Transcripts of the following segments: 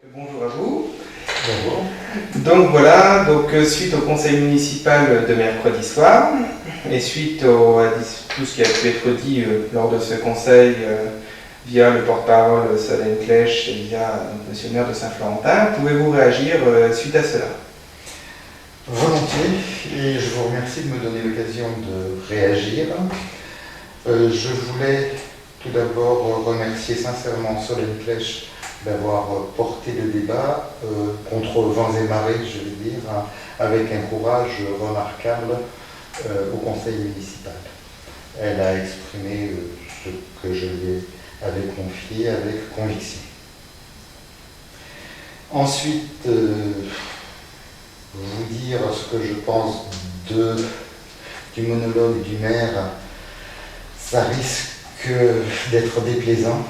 Bonjour à vous. Bonjour. Donc voilà, suite au conseil municipal de mercredi soir et suite à tout ce qui a pu être dit lors de ce conseil via le porte-parole Solène Clèche et via monsieur le maire de Saint-Florentin, pouvez-vous réagir suite à cela? Volontiers, et je vous remercie de me donner l'occasion de réagir. Je voulais tout d'abord remercier sincèrement Solène Clèche d'avoir porté le débat contre vents et marées, je vais dire, avec un courage remarquable au conseil municipal. Elle a exprimé ce que je lui avais confié avec conviction. Ensuite, vous dire ce que je pense du monologue du maire, ça risque d'être déplaisant.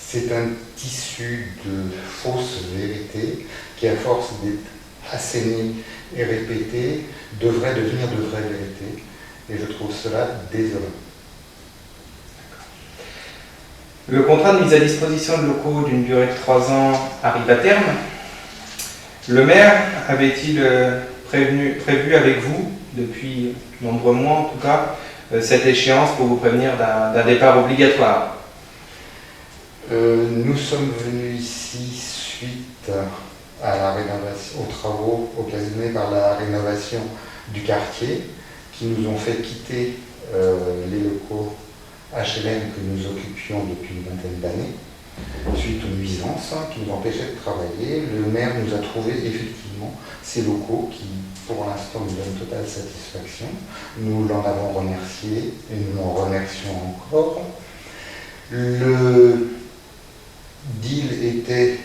C'est un tissu de fausses vérités qui, à force d'être asséné et répété, devrait devenir de vraies vérités. Et je trouve cela désolant. Le contrat de mise à disposition de locaux d'une durée de 3 ans arrive à terme. Le maire avait-il prévu avec vous, depuis de nombreux mois en tout cas, cette échéance pour vous prévenir d'un départ obligatoire? Nous sommes venus ici suite à la rénovation, aux travaux occasionnés par la rénovation du quartier, qui nous ont fait quitter les locaux HLM que nous occupions depuis une vingtaine d'années, suite aux nuisances qui nous empêchaient de travailler. Le maire nous a trouvé effectivement ces locaux qui, pour l'instant, nous donnent totale satisfaction. Nous l'en avons remercié et nous l'en remercions encore. Le deal était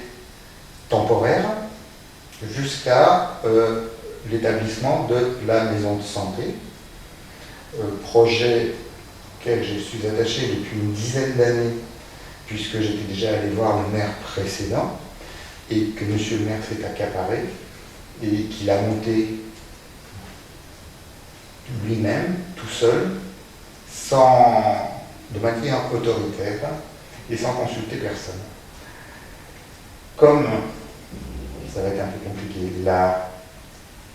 temporaire jusqu'à l'établissement de la maison de santé, projet auquel je suis attaché depuis une dizaine d'années, puisque j'étais déjà allé voir le maire précédent et que monsieur le maire s'est accaparé et qu'il a monté lui-même, tout seul, de manière autoritaire et sans consulter personne. Comme, ça va être un peu compliqué, la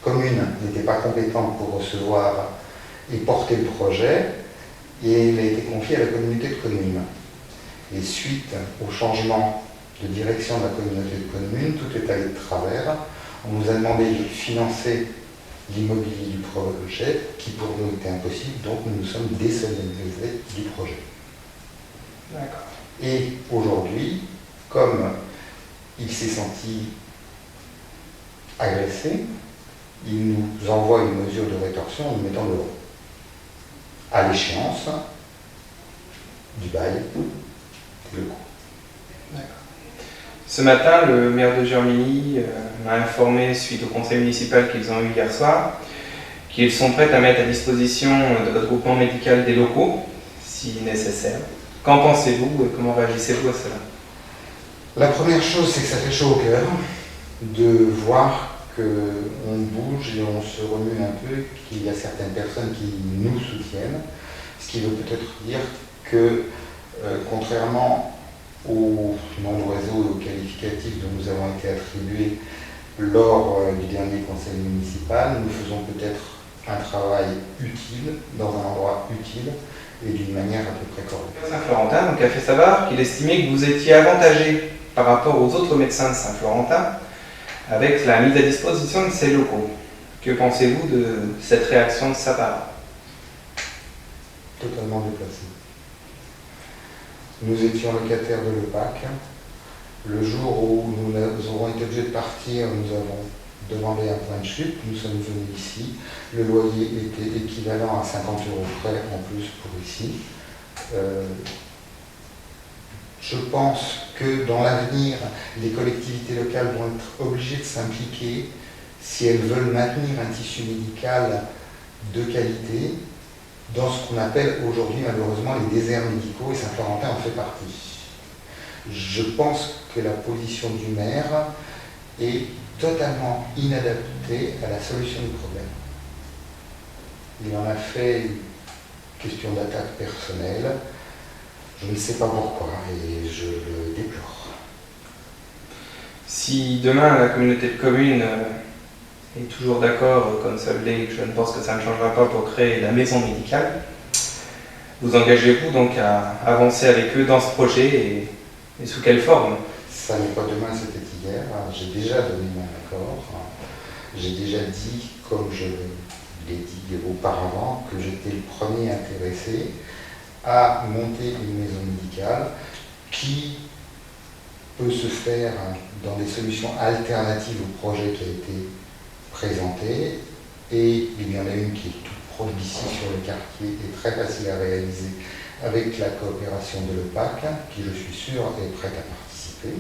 commune n'était pas compétente pour recevoir et porter le projet, et il a été confié à la communauté de communes. Et suite au changement de direction de la communauté de communes, tout est allé de travers. On nous a demandé de financer l'immobilier du projet, qui pour nous était impossible, donc nous nous sommes désolidarisés du projet. D'accord. Et aujourd'hui, comme il s'est senti agressé, il nous envoie une mesure de rétorsion en nous mettant dehors, à l'échéance du bail des locaux. D'accord. Ce matin, le maire de Germigny m'a informé, suite au conseil municipal qu'ils ont eu hier soir, qu'ils sont prêts à mettre à disposition de votre groupement médical des locaux, si nécessaire. Qu'en pensez-vous et comment réagissez-vous à cela? La première chose, c'est que ça fait chaud au cœur de voir qu'on bouge et on se remue un peu, qu'il y a certaines personnes qui nous soutiennent, ce qui veut peut-être dire que, contrairement au nom d'oiseau et aux qualificatifs dont nous avons été attribués lors du dernier conseil municipal, nous faisons peut-être un travail utile, dans un endroit utile et d'une manière à peu près correcte. Saint-Florentin donc, a fait savoir qu'il estimait que vous étiez avantagé par rapport aux autres médecins de Saint-Florentin avec la mise à disposition de ces locaux. Que pensez-vous de cette réaction de sa part? Totalement déplacé. Nous étions locataires de l'EPAC. Le jour où nous aurons été obligés de partir, nous avons demandé un point de chute. Nous sommes venus ici. Le loyer était équivalent à 50 € près en plus pour ici. Je pense que dans l'avenir, les collectivités locales vont être obligées de s'impliquer si elles veulent maintenir un tissu médical de qualité dans ce qu'on appelle aujourd'hui malheureusement les déserts médicaux, et Saint-Florentin en fait partie. Je pense que la position du maire est totalement inadaptée à la solution du problème. Il en a fait une question d'attaque personnelle. Je ne sais pas pourquoi et je le déplore. Si demain la communauté de communes est toujours d'accord, comme ça l'est, je ne pense que ça ne changera pas pour créer la maison médicale, vous engagez-vous donc à avancer avec eux dans ce projet et sous quelle forme? Ça n'est pas demain, c'était hier. J'ai déjà donné mon accord. J'ai déjà dit, comme je l'ai dit auparavant, que j'étais le premier intéressé à monter une maison médicale qui peut se faire dans des solutions alternatives au projet qui a été présenté. Et il y en a une qui est toute proche d'ici sur le quartier et très facile à réaliser avec la coopération de l'EPAC, qui je suis sûr est prête à participer.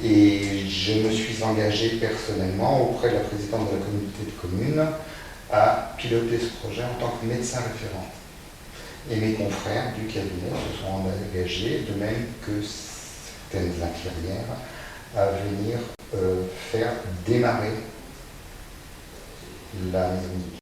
Et je me suis engagé personnellement auprès de la présidente de la communauté de communes à piloter ce projet en tant que médecin référent. Et mes confrères du cabinet se sont engagés, de même que certaines infirmières, à venir faire démarrer la maison médicale.